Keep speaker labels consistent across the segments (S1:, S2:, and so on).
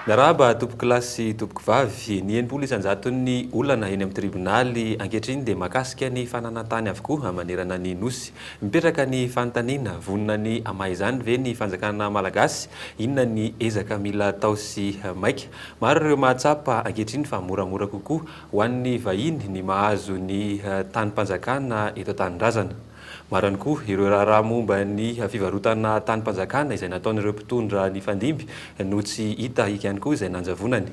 S1: Miarahaba tompoko lahy sy tompoko vavy, ny enimpolo isanjaton'ny olana eny amin'ny tribonaly ankehitriny dia mahakasika ny fananantany avokoa manerana ny nosy. Mipetraka ny fanontaniana, vonona ny amahy izany ve ny fanjakana malagasy, inona ny ezaka mila atao sy maika. Maro ireo mahatsapa ankehitriny fa moramora kokoa ho an'ny vahiny ny mahazo ny tanimpanjakana eto an-tanindrazana. Maro ihany koa ireo raharaha momba ny fivarotana tanimpanjakana izay nataon'ireo mpitondra ny fandimby no tsy hita ihany koa izay nanjavonany.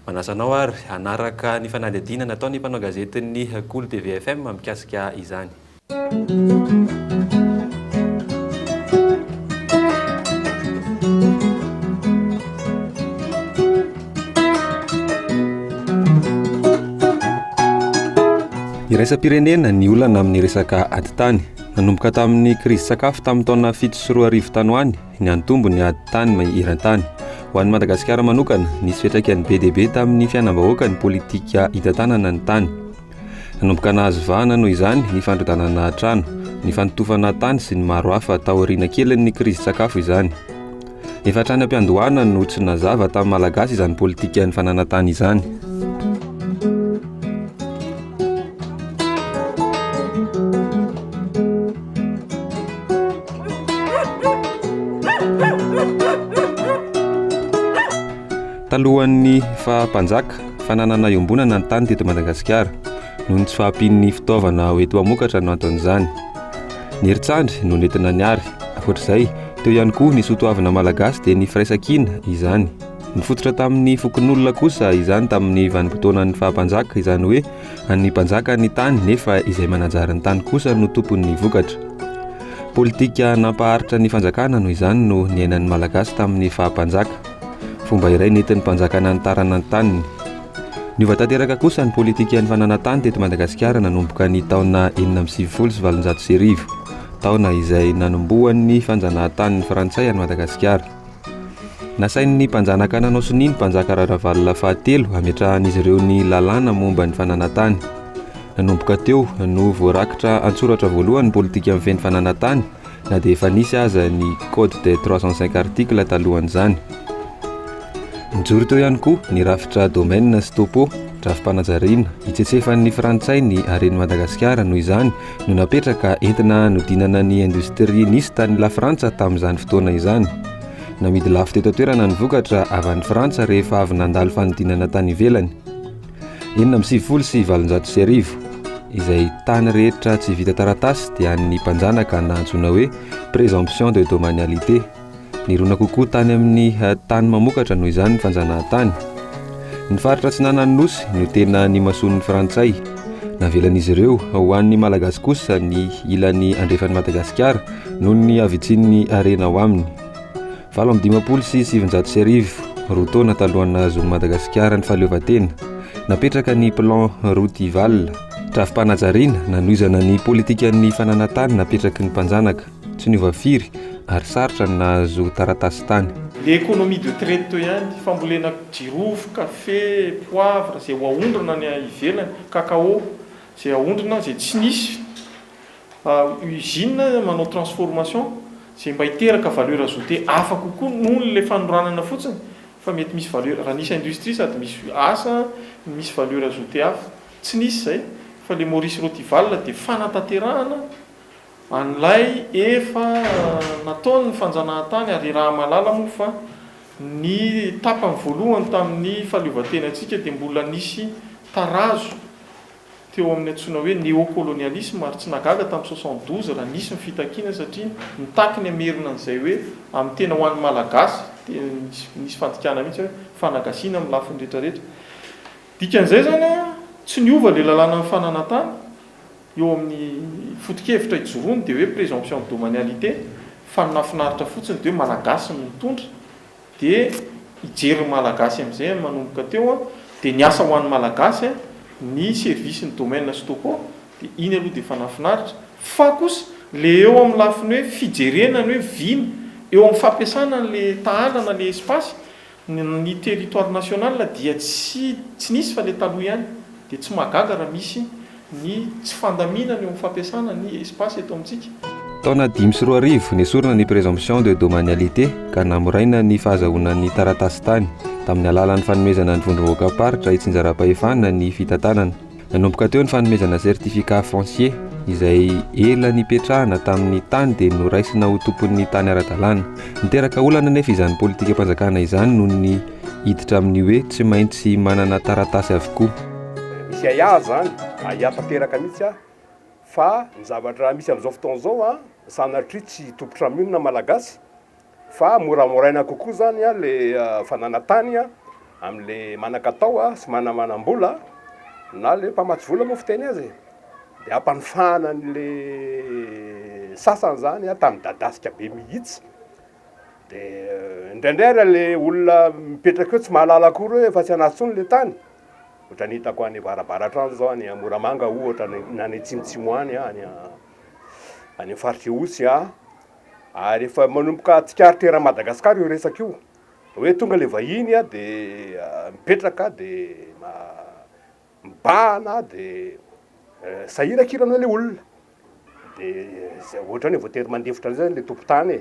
S1: Manasanao ary hanaraka ny fanadihadiana nataony mpanao gazetin'ny Cool TV FM mikasika izany. Iraisam-pirenena ny olana amin'ny resaka adin-tany. Nanomboka tamin'ny krizy sakafo tamin'ny taona 7 sy 4 tanoany, ny antombo ny adin-tany iran-tany. Ho an'ny Madagasikara manokana, nisy fiantraikany be dia be tamin'ny fiainam-bahoaka ny politika hitantanana ny tany. Nanomboka nahazo vahana noho izany ny fandrodanana trano, ny fanotofana tany sy ny maro hafa taoriana kelin'ny krizy sakafo izany. Efa hatrany am-piandohana no tsy nazava tamin'ny malagasy izany politika ny fananantany izany. Talohan'ny fahampanjaka, fananana iombonana ny tany teto Madagasikara, noho ny tsy fahampian'ny fitaovana hoento hamokatra no anton'izany. Ny herintsandry no nentina niary, ankoatr'izay teo ihany koa ny soatoavana malagasy dia ny firaisan-kina izany. Nifototra tamin'ny fokon'olona kosa izany tamin'ny vanim-potoanan'ny fahampanjaka, izany hoe an'ny mpanjaka ny tany nefa izay manajara ny tany kosa no tompon'ny vokatra. Politika nampaharitra ny fanjakana noho izany no niainan'ny malagasy tamin'ny fahampanjaka. Fomba iray nentin'ny mpanjakana nitarana ny taniny. Niova tanteraka kosa ny politika ny fananantany teto Madagasikara nanomboka ny taona 1970, taona izay nanomboan'ny fanjanahan-tanin'ny Frantsay any Madagasikara. Nasain'ny mpanjanaka nanao sininy mpanjaka Raravalona fahatelo hametrahan'izy ireo ny lalàna momba ny fananantany. Nanomboka teo no voarakitra an-tsoratra voalohany ny politika amin'ny feny fananantany, na dia efa nisy aza ny code de 305 article talohan'izany. Nijoro teo ihany koa ny rafitra domaine sy topo, rafim-panajariana, hitsetsefan'ny Frantsay ny haren'i Madagasikara noho izany no napetraka entina nodinana ny industrialista ny La Frantsa tamin'izany fotoana izany. Namidy lafo teto toerana ny vokatra avy any Frantsa rehefa avy nandalo fanodinana tany ivelany. 1970 izay tany rehetra tsy vita taratasy dia an'ny mpanjanaka na antsoina hoe présomption de domanialité. Nirona kokoa tany amin'ny tany mamokatra noho izany ny fanjanahan-tany. Ny faritra Atsinanan'ny Nosy no tena ny mason'ny Frantsay. Navelan'izy ireo ho an'ny malagasy kosa ny ilan'ny andrefan'ny Madagasikara noho ny avitsin'ny harena ao aminy. 1970 roa taona talohan'ny nahazoan'ny Madagasikara ny fahaleovantena, napetraka ny plan Rotival, rafim-panajariana nanohizana ny politikan'ny fananantany napetraky ny mpanjanaka. Tsy niova firy ary sarotra ny nahazo taratasy tany.
S2: L'économie de traite toy ihany, fambolena jirofo, kafe, poivre, izay ho ahondrana ny ivelany, cacao, izay ahondrana, izay tsy nisy usine manao transformation, izay mba hiteraka valeur ajoutée hafa kokoa noho le fanoranana fotsiny, fa mety misy valeur, raha nisy industrie sady misy asa, misy valeur ajoutée hafa, tsy nisy izay, fa le Maurice Rotival dia fanatanterahana an'ilay efa nataony fanjanahan-tany ary raha malala moa fa ny tapany voalohany tamin'ny fahaleovantenantsika dia mbola nisy tarazo teo amin'ny antsoina hoe néocolonialisme ary tsy nagaga tamin'ny 72 raha nisy ny fitakiana satria nitaky ny amerina an'izay hoe amin'ny tena ho an'ny malagasy dia nisy fantikana mihitsy hoe fanagasiana amin'ny lafiny rehetrarehetra. Dikan'izay zany tsy niova le lalàna amin'ny fananantany eo amin'ny foto-kevitra ijoroany dia hoe présomption de domanialité, fa nafinaritra fotsiny dia hoe malagasy no mitondra, dia hijery malagasy amin'izay manomboka teo dia ny asa ho an'ny malagasy ny service ny domaine sy topo, dia iny aloha dia fanafinaritra. Fa kosa le eo amin'ny lafiny hoe fijerena ny hoe viny eo amin'ny fampiasana le tahalana le espace ny territoire national dia tsy nisy fa le taloha ihany, dia tsy magaga raha misy ny tsy fandaminana eo amin'ny fampiasana ny espace eto amintsika.
S1: Taona 5 niesorina ny présomption de domanialité ka namoraina ny fahazahoana ny taratasy tany tamin'ny alalan'ny fanomezana ny vondrovoakaparitra itsinjara-pahefanana ny fitantanana. Nanomboka teo ny fanomezana certificat foncier izay ela nipetrahana tamin'ny tany dia noraisina ho tompon'ny tany ara-dalàna. Niteraka olana nefa izany politika mpanjakana izany noho ny hiditra amin'ny hoe tsy maintsy manana taratasy avokoa.
S3: Misy aia zany ahiatanteraka mihitsy fa ny zavatra misy amin'izao fotoana izao sanatria tsy tompotra mionona malagasy fa moramoraina kokoa zany le fananatany amin'le manakatao sy manamanam-bola na le mpamatsy vola moa fiteny azy dia ampanofahana n'le sasany zany tamin'ny dadasika be mihitsy. Dia indraindray le olona mipetraka eo tsy mahalala akory hoe efa tsy anatsony le tany. Ohatra ny hitako any Varabaratrano zao any Moramanga ohatra na ny Tsimitsimo any any faritry Osy ary efa manomboka tsikaritera Madagasikara io resaka io hoe tonga le vahiny dia mipetraka dia mibahana dia sahirakirana le olona dia ohatra ny voatery mandefitra zay le tompon-tany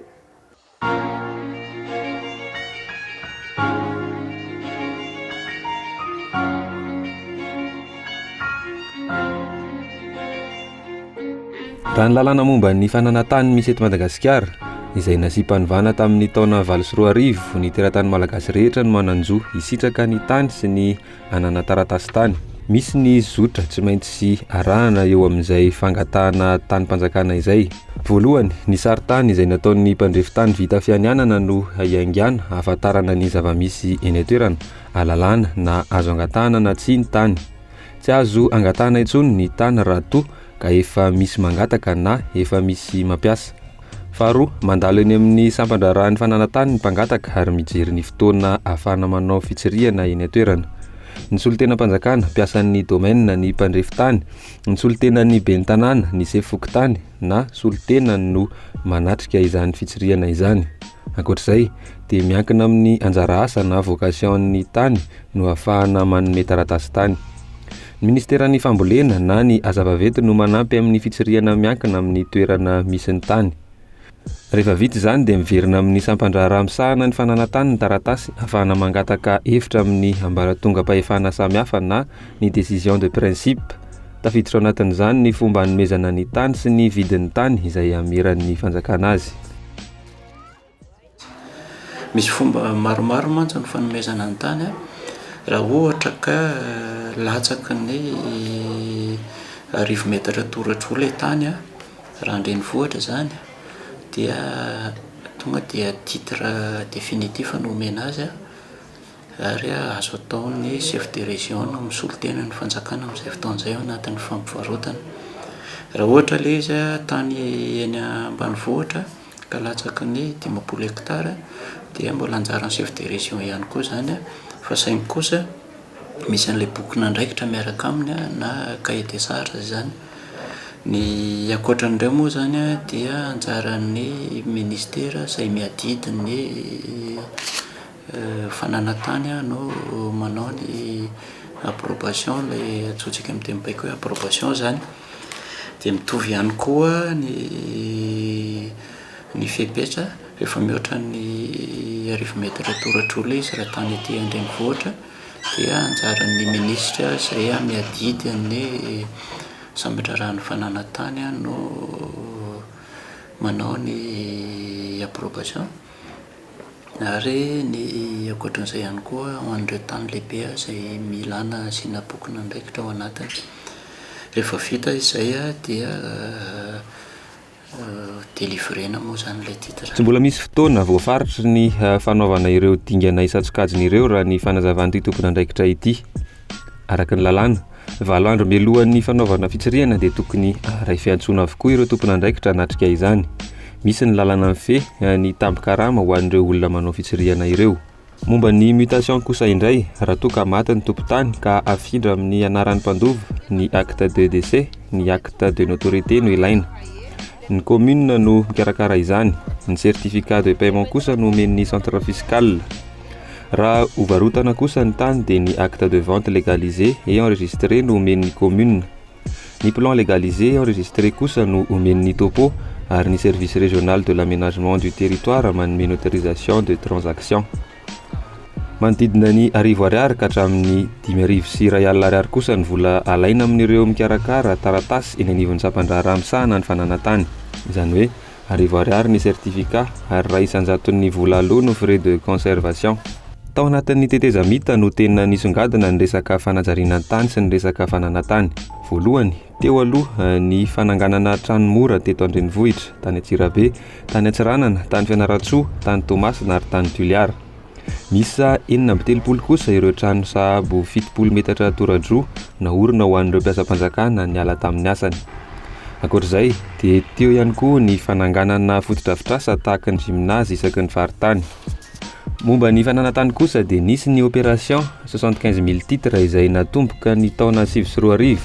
S1: Raha ny lalàna momba ny fananantany misy eto Madagasikara izay nasiam-panivana tamin'ny taona 2004 ny teratany malagasy rehetra no mananjo hisitraka ny tany sy ny anana taratasy tany. Misy ny zotra tsy maintsy arahana eo amin'izay fangatahana tany-panjakana izay. Voalohany, ny saritany izay nataon'ny mpandrefitany vita fianianana no hiaingana ahafantarana ny zava-misy eny an-toerana, alalàna na azo angatahana na tsy ny tany. Tsy azo angatahana intsony ny tany raha toa ka efa misy mangataka na efa misy mampiasa. Faharoa, mandalo eny amin'ny sampandrarahan'ny fananantany ny mpangataka ary mijery ny fotoana ahafahana manao fitsirihana eny an-toerana. Ny solon-tenam-panjakana piasan'ny domaine ny mpandrefitany, ny solon-tenan'ny ben'ny tanàna ny sefoki-tany na solon-tenany no manatrika izany fitsirihana izany. Ankoatr'izay dia miankina amin'ny anjara asa na vocation'ny tany no ahafahana manome taratasy tany. Ny ministeran'ny fambolena na ny hazava-vety no manampy amin'ny fitsirihana miankina amin'ny toerana misy ny tany. Rehefa vita izany dia miverina amin'ny sampandrara misahana ny fananantany ny taratasy ahafahana mangataka hevitra amin'ny ambaratonga mpahefana samihafa na ny décision de principe. Tafiditra ao anatin'izany ny fomba hanomezana ny tany sy ny vidin'ny tany izay amiran'ny fanjakana azy.
S4: Misy fomba maromaro mantsy ny fanomezana ny tany raha ohatra ka latsaky ny 10 metatra toratra ilay tany raha andrenivohitra zany dia tonga dia titre définitif no omena azy ary azo atao ny chef de région no misolo-tena ny fanjakana amin'izay fotoan'izay ao anatin'ny fampivarotana. Raha ohatra ilay izy tany eny ambanivohitra ka latsaky ny 10 hektara dia mbola anjaran'ny chef de région ihany koa zany fa saingy kosa misy an'ilay boky nandraikitra miaraka aminy na cahier des charges zany. Ny ankoatran'ireo moa zany dia anjaran'ny ministera izay miadidy ny fananantany no manao ny approbation, ilay atsotsika amin'ny teny baiko hoe approbation zany. Dia mitovy ihany koa ny fepetra rehefa mihoatra ny 10 metatra toratra ilay izy raha tany ety andrenivohitra dia anjaran'ny ministra izay miadidy ny sambatra raha ny fananantany no manao ny approbation. Ary ny ankoatran'izay ihany koa ho an'ireo tany lehibe izay milana asiana boky nandraikitra ao anatiny. Rehefa vita izay dia délivrena moa zany ilay titre.
S1: Tsy mbola misy fotoana voafaritry ny fanaovana ireo dingana isan-tsokajiny ireo raha ny fanazavan'ity tompon'andraikitra ity. Araka ny lalàna, 7 andro mialohan'ny fanaovana fitsirihana dia tokony ray fiantsoana avokoa ireo tompon'andraikitra hanatrika izany. Misy ny lalàna mifehy ny tampi-karama ho an'ireo olona manao fitsirihana ireo. Momba ny mutation kosa indray, raha toa ka maty ny tompon-tany ka afindra amin'ny anaran'ny mpandova, ny acte de décès, ny acte de notoriété no ilaina. Ny commune no mikarakara izany. Ny certificat de paiement kosa no omen'ny centre fiscal. Raha hovarotana kosa ny tany dia ny acte de vente légalisé et enregistré no omen'ny commune. Ny plan légalisé et enregistré kosa no omen'ny topo ary ny service régional de l'aménagement du territoire manome une autorisation de transaction. manodidina ny 10,000 ka hatramin'ny 5,200 kosa ny vola alaina amin'ireo mikarakara taratasy eny anivon'ny Sampandraha Ramsana ny fananantany. Izany hoe 10,000 ny sertifika ary 100 ny vola aloha no frais de conservation. Tao anatin'ny teteza mita no tena nisongadina ny resaka fanajariana tany sy ny resaka fananantany. Voalohany, teo aloha ny fananganana trano mora teto Andrenivohitra, tany Antsirabe, tany Atsiranana, tany Fianaratsoa, tany Tomasina ary tany Tuliara. Misa 430 kosa ireo trano sahabo 70 metatra tora-droa naorina ho an'ireo mpiasam-panjakana niala tamin'ny asany. Ankoatr'izay dia teo ihany koa ny fananganana fotodrafitrasa tahaka ny gymnase isaky ny faritany. Momba ny fananantany kosa dia nisy ny opération 75,000 titres izay natomboka ny taona 2024.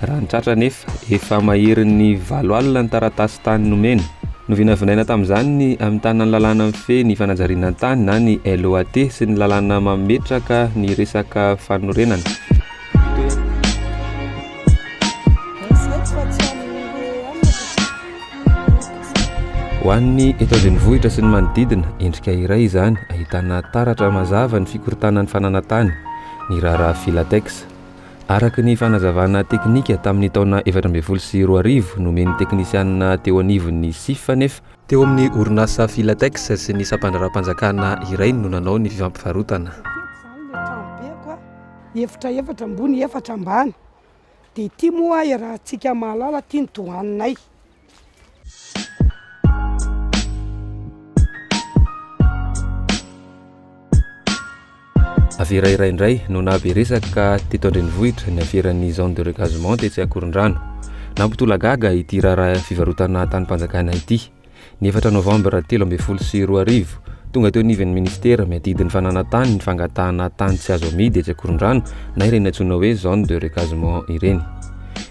S1: Raha ny tratra nefa efa maherin'ny 7 alina ny taratasy tany nomena. No vinavinaina tamin'izany ny amitana ny lalàna mifehy ny fanajariana tany na ny LOAT sy ny lalàna mametraka ny resaka fanorenana. Ho an'ny eto Andrenivohitra sy ny manodidina, endrika iray izany ahitana taratra mazava ny fikorontanan'ny fananantany, ny rara Filatex. Araka ny fanazavana teknika tamin'ny taona 2022 nomeny teknisianina teo anivon'ny SIF nefa teo amin'ny orinasa Filatex sy ny Sampandraram-panjakana iray no nanao ny fifampivarotana.
S5: Efatra ambony, efatra ambany. Dia ity moa rahantsika mahalala ity ny tohaninay.
S1: Avera iraindray no naberesaka teto Andrenivohitra ny aferan'ny zone de recasement tetsy Akorondrano. Nampitolagaga ity rara fivarotana tany-panjakana ity. Ny 4 Novambra 2022 tonga teo niven'ny ministera miatidin'ny fananantany ny fangatahana tany tsy azo amidy etsy Akorondrano na ireny antsoina hoe zone de recasement ireny.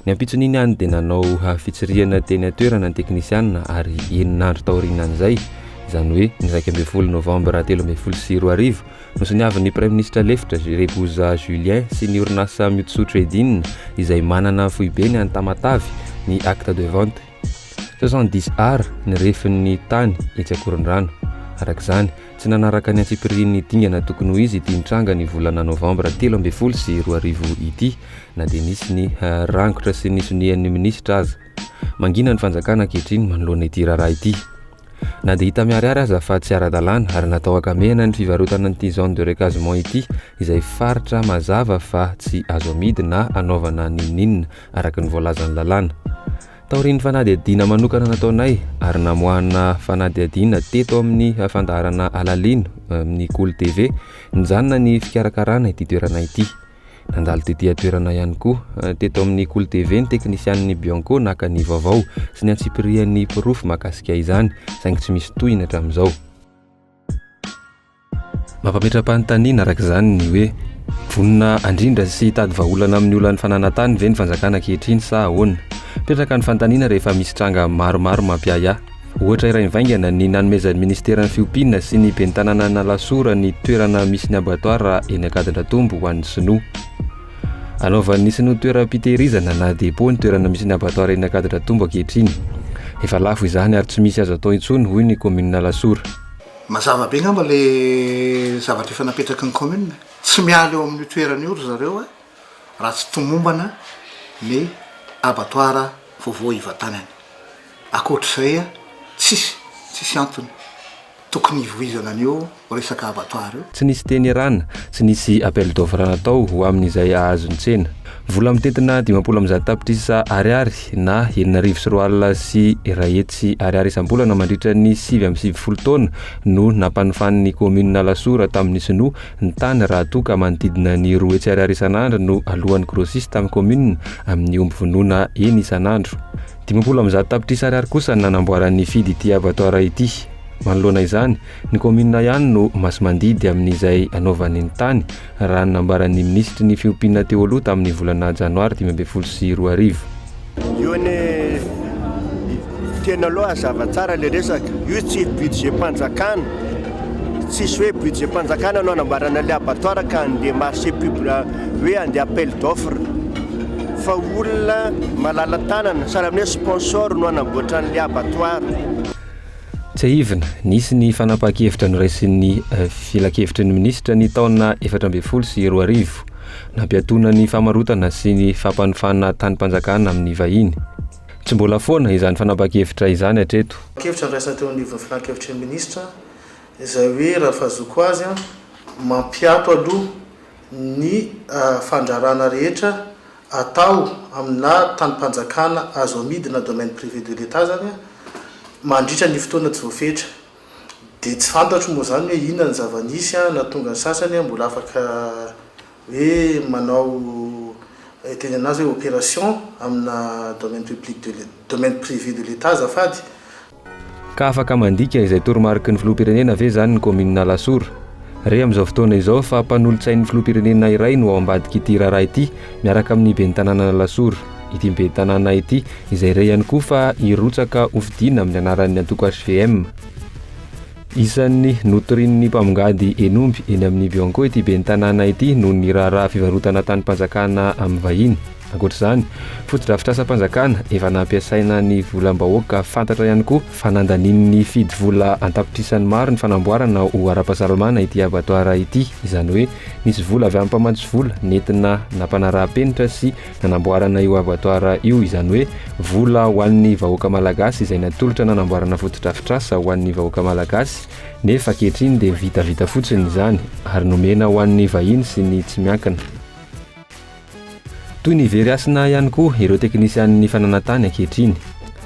S1: Ny ampitson'iny any dia nanao fitsirihana teny atoerana ny teknisianina ary 9 andro taorianan'izay. Izany hoe ny 12 Novambra 2022 no siniavin'ny Prime Ministre lefitra Reposa Julien sy ny orinasa Mitsou Trading izay manana foibeny any Tamatavy ny acte de vente 70 ar ny refin'ny tany etsy Akorondrano. Arak'izany tsy nanaraka ny antsipirian'ny dingana tokony ho izy ity nitranga ny volana Novambra 2022 ity na dia nisy ny rangotra sy ny sonian'ny ministra aza. Mangina ny fanjakana ankehitriny manoloana ity raharaha ity. Na dia hita miharihary aza fa tsy ara-dalàna ary natao akamehana ny fivarotana an'ity zone de recasement ity izay faritra mazava fa tsy azo amidy na anaovana ninninina araka ny voalazan'ny lalàna. Taorian'ny fanadihadiana manokana nataonay ary namoahana fanadihadiana teto amin'ny fandaharana Alalino amin'ny Cool TV nijanona ny fikarakarana ity toerana ity. Nandalo tety toerana ihany koa teto amin'ny Cool TV ny teknisian'ny Bianco naka ny vaovao sy ny antsipirian'ny pirofo mahakasika izany saingy tsy misy tohina hatramin'izao. Mampametra-panontaniana arak'izany ny hoe vonina andrindra sy hitady vahaolana amin'ny olana fananantany ve ny fanjakana ankehitriny sa ahoana? Petraka ny fanontaniana rehefa misy tranga maromaro mampiaya. Ohatra iray mivaingana ny nanomezan'ny ministeran'ny fiompiana sy ny ben'ny tanàna Nalasora ny toerana misy ny abattoir eny Akadindratombo ho an'ny Sinoa. Anaovan'ny Sinoa toeram-pitehirizana na depo ny toerana misy ny abattoir eny Akadindratombo ankehitriny. Efa lafo izany ary tsy misy azo atao intsony hoy ny commune Nalasora.
S6: Mazava be ngamba le zavatra efa napetraky ny commune. Tsy miala eo amin'ny toerana io ry zareo raha tsy tomombana ny abattoir vaovao ivatanany. Akoatr'izay tsisy antony tokony hivoizana an'io resaka abattoir io.
S1: Tsy nisy teny rana, tsy nisy appel d'offre natao ho amin'izay ahazony tsena. Vola mitetina 50 tapitrisa ariary na 7,4 alina sy rahetsy sy ariary isam-bolana mandritra ny 7 taona no nampanofanin'ny commune Nalasora tamin'ny Sinoa ny tany raha toa ka manodidina ny 2 hetsy ariary isan'andro no alohan'ny grossiste amin'ny commune amin'ny omby vonoana eny isan'andro. 50 tapitrisa ariary kosa nanamboaran'ny fidy ity abattoir ity. Manoloana izany, ny commune ihany no masy mandidy amin'izay anaovany ny tany raha nambaran'ny ministry ny fiompiana teo aloha tamin'ny volana Janoary 2022.
S7: Io ny tena aloha zava tsara le resaka. Io tsy budget mpanjakana. Tsisy hoe budget mpanjakana no anambarana le abattoir ka andeha marché public hoe andeha appel d'offre. Fa olona malala tanana, saramine sponsor no anamboatra an'le abattoir.
S1: Tsy ahivina, nisy ny fanapahan-kevitra noraisin'ny filakevitry ny minisitra ny taona 2014 nampiatona ny famarotana sy ny fampanofana tany-panjakana amin'ny vahiny. Tsy mbola foana izany fanapahan-kevitra izany hatreto.
S8: Kevitra niraisina teo anivon'ny filan-kevitry ny minisitra izay hoe raha fahazoko azy mampiato aloha ny fandrarana rehetra atao amina tany-panjakana azo amidina domaine privé de l'État zany mandritra ny fotoana tsy voafetra. Dia tsy fantatro moa zany hoe inona ny zava-nisy na tonga ny sasany mbola afaka hoe manao teny anazy hoe opération amina domaine privé de l'État azafady.
S1: Ka afaka mandika izay toromarika ny filoham-pirenena ve zany ny commune Lasoura. Re amin'izao fotoana izao fa mpanolotsain'ny filoham-pirenena iray no ambadika ity raharaha ity miaraka amin'ny ben'ny tanàna Lasoura. Ity ben'ny tanàna ity izay re ihany koa fa irotsaka hofidiana amin'ny anaran'ny antoko HVM. Isan'ny notorian'ny mpamongady Enomby eny amin'ny Bianco ity ben'ny tanàna ity noho ny raharaha fivarotana tany-panjakana amin'ny vahiny. Ankoatr'izany, fotodrafitrasa-panjakana efa nampiasaina ny volam-bahoaka fantatra ihany koa fa nandanian'ny fidy vola an-tapitrisany maro ny fanamboarana ho ara-pahasalamana ity abatoara ity. Izany hoe nisy vola avy amin'ny mpamatotsy vola nentina nampanaraha-penitra sy nanamboarana io abatoara io. Izany hoe vola ho an'ny vahoaka malagasy izay natolotra nanamboarana fotodrafitrasa ho an'ny vahoaka malagasy, nefa ankehitriny dia vitavita fotsiny izany ary nomena ho an'ny vahiny sy ny tsy miankina. Toy ny very asina ihany koa ireo teknisian'ny fananantany ankehitriny.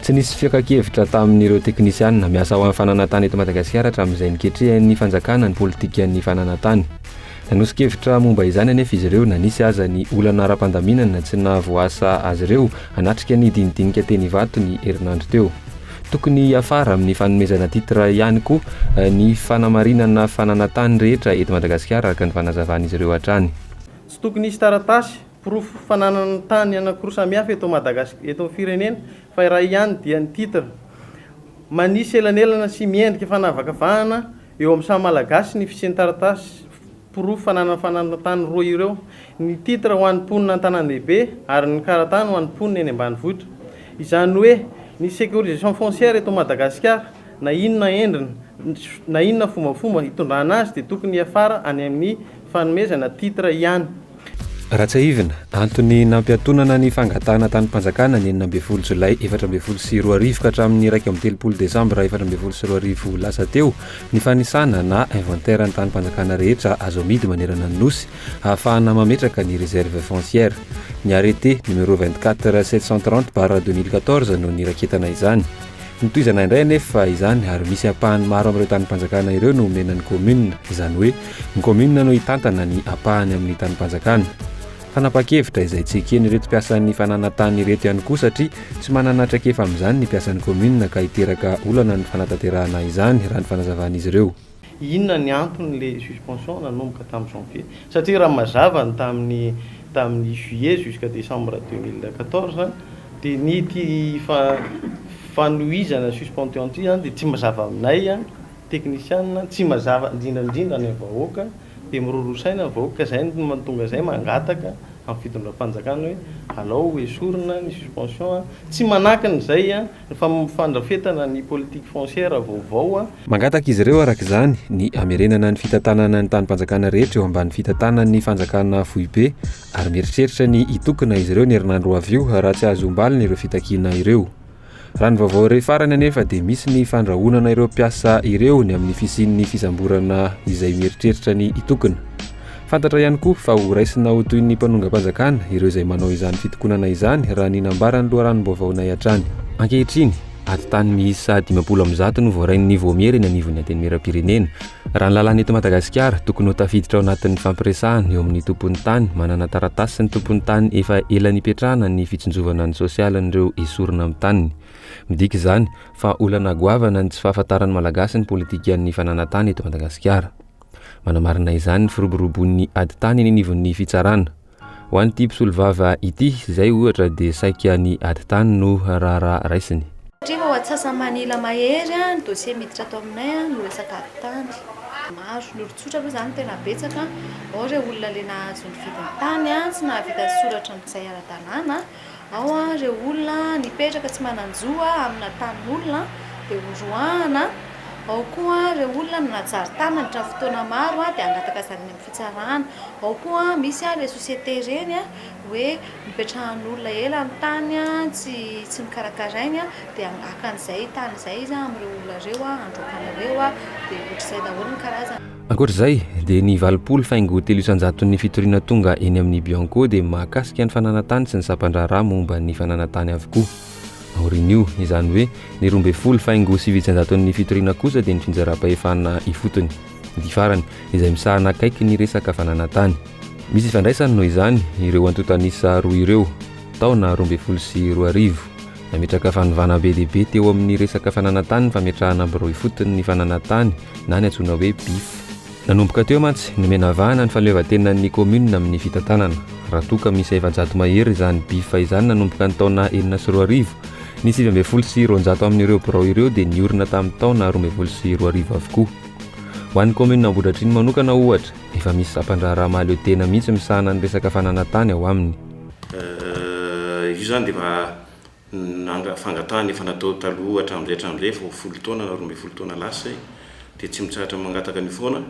S1: Tsy nisy fiakan-kevitra tamin'ireo teknisianina miasa ao amin'ny fananantany eto Madagasikara hatramin'izay niketrihan'ny fanjakana ny politikan'ny fananantany. Nanosika-kevitra momba izany anefa izy ireo na nisy aza ny olana ara-pandaminana tsy nahavoasa azy ireo hanatrika ny dinidinika teny Ivato ny herinandro teo. Tokony afara amin'ny fanomezana titra ihany koa ny fanamarinana fananantany rehetra eto Madagasikara araka ny fanazavan'izy ireo hatrany.
S9: Tsy tokony hisy taratasy porofo fananana tany anankiroa samihafa eto Madagasikara eto firenena fa iray ihany dia ny titra. Manisy elanelana sy miendrika fanavakavahana eo amin'ny samy malagasy ny fisian'ny taratasy porofo fananana tany roa ireo. Ny titra ho an'ny mponina an-tanàn-dehibe ary ny karatany ho an'ny mponina eny ambanivohitra. Izany hoe ny sécurisation foncière eto Madagasikara na inona endrina na inona fombafomba hitondrana azy dia tokony afara any amin'ny fanomezana titra ihany.
S1: Raha tsy ahivina, antony nampiatonana ny fangatahana tany-panjakana ny 9 Jolay 2024 ka hatramin'ny 1 Desambra 2024 lasa teo ny fanisana na inventaire ny tany-panjakana rehetra azo amidy manerana ny nosy ahafahana mametraka ny réserve foncière. Ny arrêté numéro 24/730/2014 no niraketana izany. Nitohizana indray anefa izany ary misy ampahany maro amin'ireo tany-panjakana ireo no omenan'ny commune. Izany hoe ny commune no hitantana ny ampahany amin'ny tany-panjakana. Fanapahan-kevitra izay tsy ekeny ireto mpiasan'ny fananantany ireto ihany koa satria tsy manana traikefa amin'izany ny mpiasan'ny commune ka hiteraka olana ny fanatanterahana izany raha ny fanazavan'izy ireo.
S9: Inona ny antony le suspension nanomboka tamin'ny janvier satria raha mazava tamin'ny juillet jusqu'à décembre 2014 dia nity fanohizana suspension ty dia tsy mazava aminay teknisianina, tsy mazava indrindrandrindra ny vahoaka dia mirorosaina ny vahoaka zay no tonga zay mangataka amin'ny fitondram-panjakana hoe alao esorina ny suspension. Tsy manakana izay fandrafetana ny politique foncière vaovao.
S1: Mangataka izy ireo araka izany ny amerenana ny fitantanana ny tany-panjakana rehetra eo ambany fitantanan'ny fanjakana Foibe ary mieritreritra ny hitokana izy ireo ny herinandro avy io raha tsy azo ombalina ireo fitakiana ireo. Raha ny vaovao iray farany anefa dia misy ny fandrahonana ireo mpiasa ireo ny amin'ny fisian'ny fisamborana izay mieritreritra ny hitokana. Fantatra ihany koa fa ho raisina ho toy ny mpanongam-panjakana ireo izay manao izany fitokonana izany raha ny nambarany loharanom-baovaonay hatrany. Ankehitriny, aty tany miisa 500 no voarain'ny voamiery ny anivon'ny antenimieram-pirenena. Raha ny lalàna eto Madagasikara tokony ho tafiditra ao anatin'ny fampiresahana eo amin'ny tompon'ny tany manana taratasy ny tompon'ny tany efa ela nipetrahana ny fitsinjovana ny sosialin'ireo esorina amin'ny taniny. Midika izany fa olana goavana ny tsy fahafantaran'ny malagasy ny politikan'ny fananantany eto Madagasikara. Manamarina izany ny firoborobon'ny ady tany eny anivon'ny fitsarana. Ho an'ity mpisolovava ity izay ohatra dia saika ny ady tany no raharaha raisiny.
S10: Rehefa ho atsasany manila mahery ny dossier miditra ato aminay no resaka ady tany. Maro lorotsotra aloha izany tena betsaka. Ao ireo olona le nahazo ny vidiny tany tsy nahavita soratra mitsay ara-dalàna. Ao ireo olona nipetraka tsy mananjoa amina tan'olona dia horohana ao koa reo olona nanajary tany nandritra fotoana maro dia angataka zareny amin'ny fitsarana. Ao koa misy le société reny hoe mipetrahan'olona ela amin'ny tany tsy mikarakarainy dia angakan'izay tany izay izy amin'ireo olona reo androakanareo dia ohatr'izay daholo ny karazana.
S1: Ankoatr'izay dia ny 80 faingo 300 ny fitoriana tonga eny amin'ny Bianco dia mahakasika ny fananantany sy ny sampandràra momba ny fananantany avokoa. Aorin'io izany hoe ny 12 faingo 700 ny fitoriana kosa dia ny finjara-pahefana ifotony ny farany izay misahana akaiky ny resaka fananantany. Misy ifandraisany noho izany ireo antotanisa roa ireo taona 2020 nametraka fanovana be dia be teo amin'ny resaka fananantany fametrahana ambireo ifotony ny fananantany na ny antsoina hoe BIF. Nanomboka teo mantsy nomenavahana ny fahaleovan-tenan'ny commune amin'ny fitantanana. Raha toa ka misy 700 mahery izany BIF izany nanomboka ny taona 2020, ny 720 amin'ireo birao ireo dia niorina tamin'ny taona 2020 avokoa. Ho an'ny commune Ambohidratrimo manokana ohatra, efa misy sampandràra mahaleo tena mihitsy misahana ny resaka fananantany ao aminy.
S11: Io zany dia fangatahana efa natao taloha hatramin'izay efa 10 taona na 12 taona lasa dia tsy mitsahatra mangataka ny foana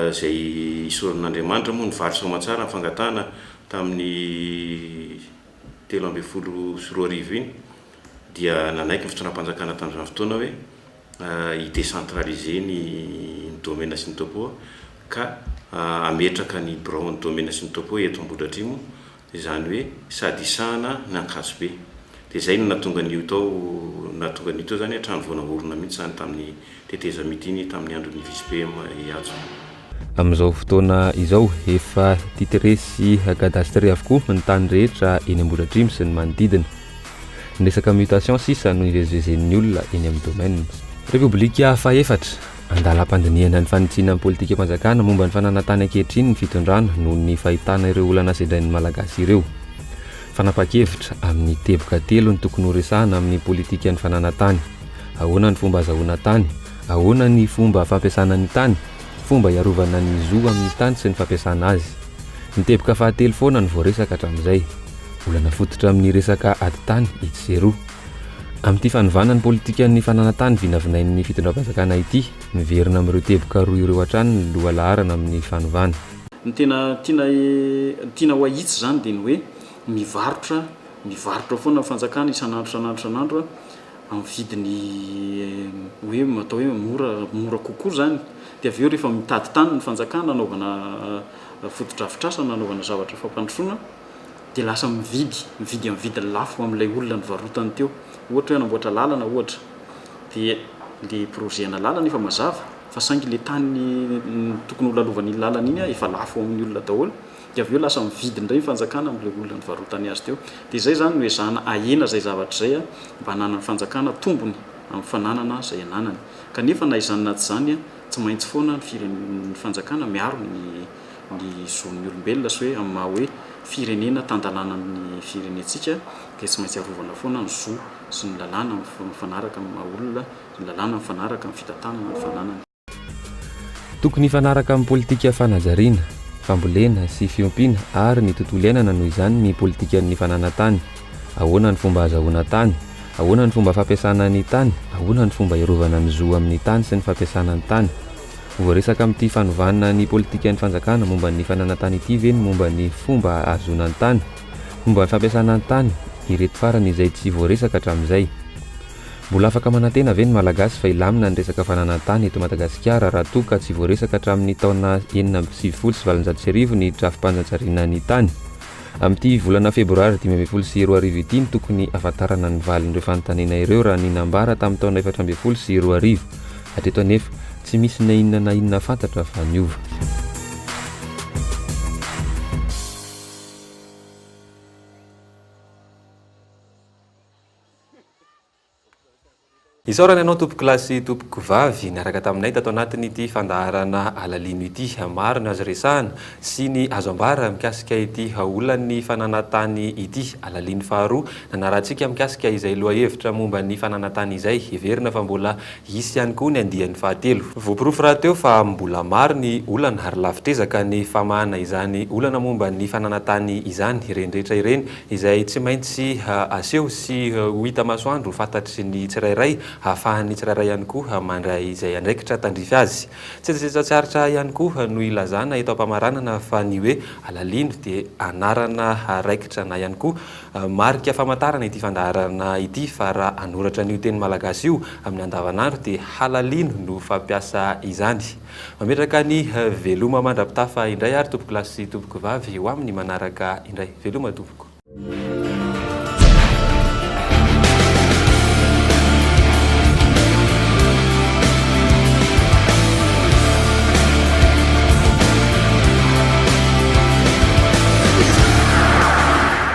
S11: izay isoran'Andriamanitra moa nivarotra soamatsara ny fangatahana tamin'ny 2020 iny dia nanaiky ny fitondram-panjakana tamin'izany fotoana hoe i-décentraliser ny domaine sy ny topo ka ametraka ny birao ny domaine sy ny topo eto Ambohidratrimo izany hoe sady isahana ny ankazobe. Dia izay no nahatonga an'io tao zany hatrany voanaorona mihitsy zany tamin'ny teteza mitiny tamin'ny andron'ny vice-PM Iatso.
S1: Amin'izao fotoana izao efa titresy kadastre avokoa ny tany rehetra eny Ambohidratrimo sy ny manodidina. Ny resaka mutation sisa no ivezivezen'ny olona eny amin'ny domaine. Repoblika faefatra andalam-pandinihana ny fanitsiana politika mpanjakana momba ny fananantany ankehitriny ny fitondrana noho ny fahitana ireo olana sedrain'ny malagasy ireo. Fanapa-kevitra amin'ny teboka 3 ny tokony ho resahana amin'ny politika ny fananantany. Ahoana ny fomba azahoana tany, ahoana ny fomba fampiasana ny tany, fomba iarovana ny zo amin'ny tany sy ny fampiasana azy. Ny teboka fahatelo foana ny voaresaka hatramin'izay. Olana fototra amin'ny resaka ady tany itsero. Amin'ity fanovana ny politika ny fananantany vinavinain'ny fitondram-panjakana ity, miverina amin'ireo teboka roa ireo hatrany ny loha laharana amin'ny fanovana.
S4: Ny tena tiana ho ahitsy zany dia ny hoe mivarotra foana fanjakana isan'andro amin'ny vidiny hoe atao hoe mora kokoa zany. Dia avy eo rehefa mitady tany ny fanjakana anaovana fotodrafitrasa nanaovana zavatra fampandrosoana dia lasa mividy amin'ny vidiny lafo amin'ilay olona nivarotany teo. Ohatra hoe anamboatra lalana ohatra dia le projet-na lalana efa mazava fa saingy le tany tokony ho lalovan'ny lalana iny efa lafo amin'ny olona daholo. Dia avy eo lasa mividy indray fanjakana amin'ilay olona nivarotany azy teo. Dia izay zany no ezahana ahena izay zavatra izay mba hananany fanjakana tombony amin'ny fananana izay ananany. Kanefa na izany na tsy izany tsy maintsy foana ny fanjakana miaro ny zon'ny olombelona sy hoe amin'ny maha hoe firenena tandalanan'ny firenentsika dia tsy maintsy arovana foana ny zo sy ny lalàna mifanaraka amin'ny maha olona, ny lalàna mifanaraka amin'ny fitantanana ny fananana.
S1: Tokony hifanaraka amin'ny politika fanajariana, fambolena sy fiompiana ary ny tontolo iainana noho izany ny politika ny fananantany. Ahoana ny fomba azahoana tany, ahoana ny fomba fampiasana ny tany, ahoana ny fomba iarovana ny zo amin'ny tany sy ny fampiasana ny tany. Voaresaka amin'ity fanovana ny politika ny fanjakana momba ny fananantany ity ve ny momba ny fomba azoana ny tany, fomba fampiasana ny tany, ireto farany izay tsy voaresaka hatramin'izay. Mbola afaka manantena ve ny malagasy fa ilamina ny resaka fananantany eto Madagasikara raha toa ka tsy voaresaka hatramin'ny taona 1970 ny trafim-panjajariana ny tany. Amin'ity volana febroary 2020 ity ny tokony ahafantarana ny valin'ireo fanontaniana ireo raha ninambara tamin'ny taona 2020. Hatreto anefa tsy misy na inona fantatra fa niova. Isaorana ianao tompoko lasy tompoko vavy niaraka taminay tato anatin'ity fandaharana alalino ity. Maro ny azo resahana sy ny azo ambara mikasika ity olan'ny fananantany ity. Alalino faharoa nanarantsika mikasika izay loha hevitra momba ny fananantany izay. Heverina fa mbola hisy ihany koa ny andihan'ny fahatelo. Voaporofo raha teo fa mbola maro ny olana ary lavitrezaka ny famahana izany olana momba ny fananantany izany. Ireny rehetra ireny izay tsy maintsy aseho sy ho hita masoandro fantatry ny tsirairay ahafahan'ny tsirairay ihany koa mandray izay andraikitra tandrify azy. Tsy tsatsaritra ihany koa no ilazana eto am-pamaranana fa ny hoe alalino dia anarana raikitra na ihany koa marika famantarana ity fandaharana ity fa raha anoratra n'io teny malagasy io amin'ny andavanandro dia halalino no fampiasa izany. Mametraka ny veloma mandrapitafa indray ary tompoko lasy tompoko vavy eo amin'ny manaraka indray. Veloma tompoko.